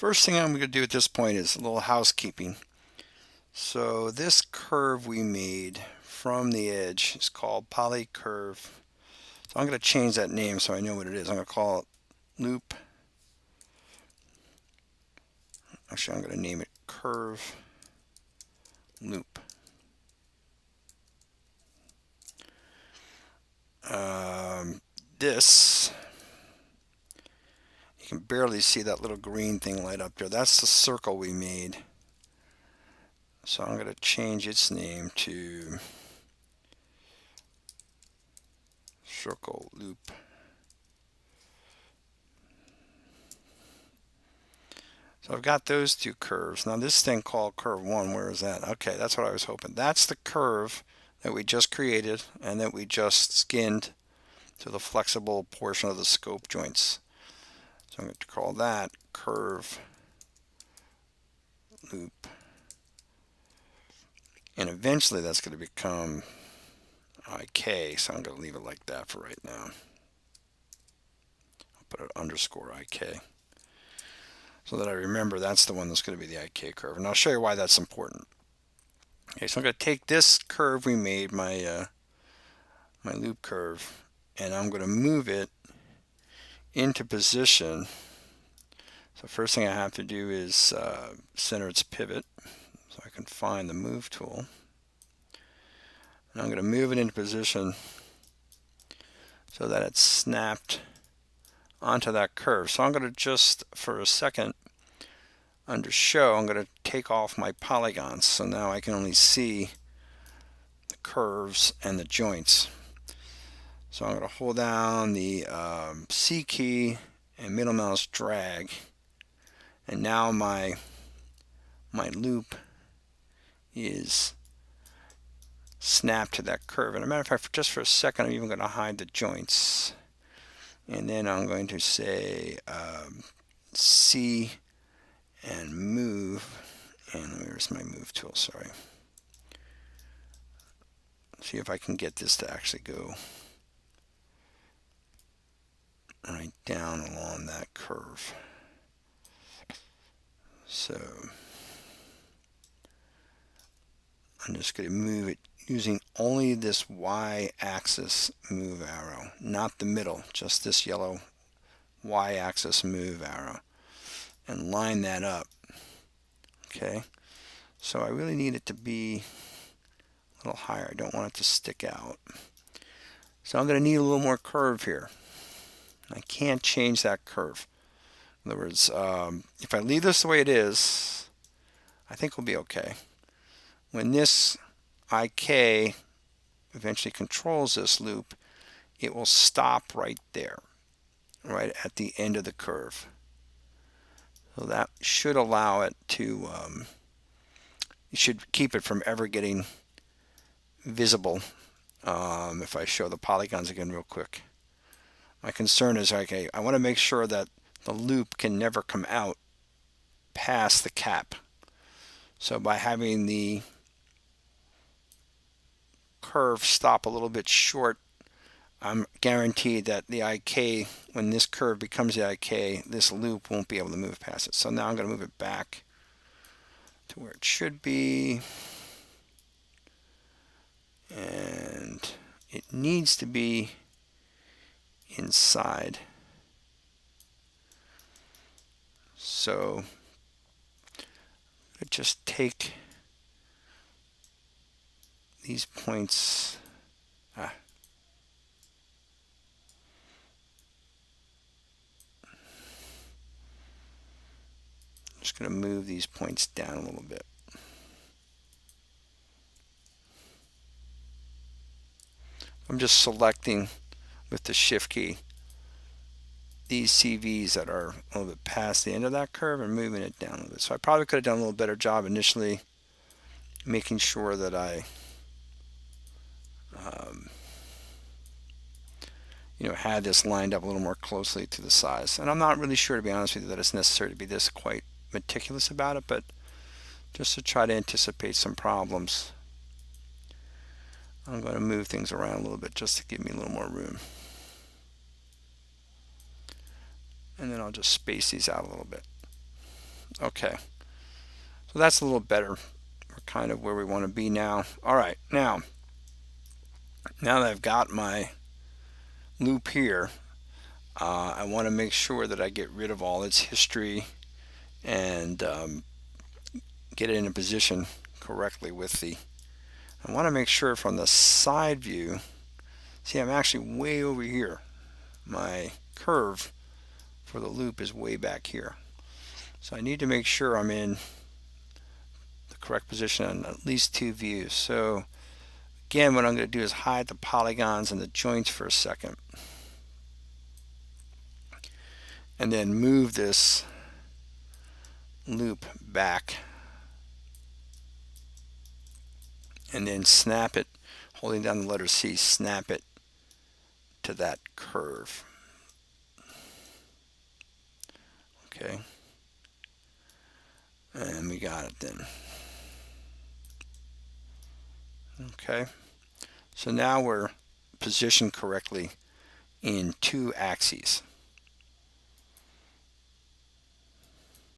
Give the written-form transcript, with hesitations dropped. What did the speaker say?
First thing I'm going to do at this point is a little housekeeping. So this curve we made from the edge is called polycurve. So I'm going to change that name so I know what it is. I'm going to call it loop. Actually, I'm going to name it curve loop. This, you can barely see that little green thing light up there. That's the circle we made. So I'm going to change its name to circle loop. So I've got those two curves. Now this thing called curve 1, where is that? Okay, that's what I was hoping. That's the curve that we just created and that we just skinned to the flexible portion of the scope joints. So I'm going to call that curve loop. And eventually that's going to become IK, so I'm going to leave it like that for right now. I'll put an underscore IK so that I remember that's the one that's going to be the IK curve. And I'll show you why that's important. Okay, so I'm going to take this curve we made, my loop curve, and I'm going to move it into position. So first thing I have to do is center its pivot so I can find the move tool. And I'm going to move it into position so that it's snapped onto that curve. So I'm going to just, for a second, under show, I'm going to take off my polygons. So now I can only see the curves and the joints. So I'm going to hold down the C key and middle mouse drag. And now my loop is snapped to that curve. And as a matter of fact, just for a second, I'm even going to hide the joints. And then I'm going to say C and move. And where's my move tool? Sorry. See if I can get this to actually go right down along that curve. So I'm just going to move it using only this y-axis move arrow, not the middle, just this yellow y-axis move arrow, and line that up. Okay, so I really need it to be a little higher. I don't want it to stick out. So I'm going to need a little more curve here. I can't change that curve. In other words, if I leave this the way it is, I think we'll be okay. When this IK eventually controls this loop, it will stop right there, right at the end of the curve. So that should allow it to, you should keep it from ever getting visible. If I show the polygons again real quick. My concern is, okay, I want to make sure that the loop can never come out past the cap. So by having the curve stop a little bit short, I'm guaranteed that the IK, when this curve becomes the IK, this loop won't be able to move past it. So now I'm going to move it back to where it should be. And it needs to be inside. So I just take these points. Just going to move these points down a little bit. I'm just selecting with the shift key these CVs that are a little bit past the end of that curve and moving it down a little bit. So I probably could have done a little better job initially making sure that I had this lined up a little more closely to the size. And I'm not really sure, to be honest with you, that it's necessary to be this quite meticulous about it, but just to try to anticipate some problems, I'm going to move things around a little bit just to give me a little more room. And then I'll just space these out a little bit. Okay, so that's a little better. We're kind of where we want to be now. All right, now that I've got my loop here, I want to make sure that I get rid of all its history and get it in a position correctly with the. I want to make sure from the side view. See, I'm actually way over here. My curve for the loop is way back here. So I need to make sure I'm in the correct position on at least two views. So again, what I'm going to do is hide the polygons and the joints for a second. And then move this loop back. And then snap it, holding down the letter C, snap it to that curve. Okay. And we got it then. Okay. So now we're positioned correctly in two axes.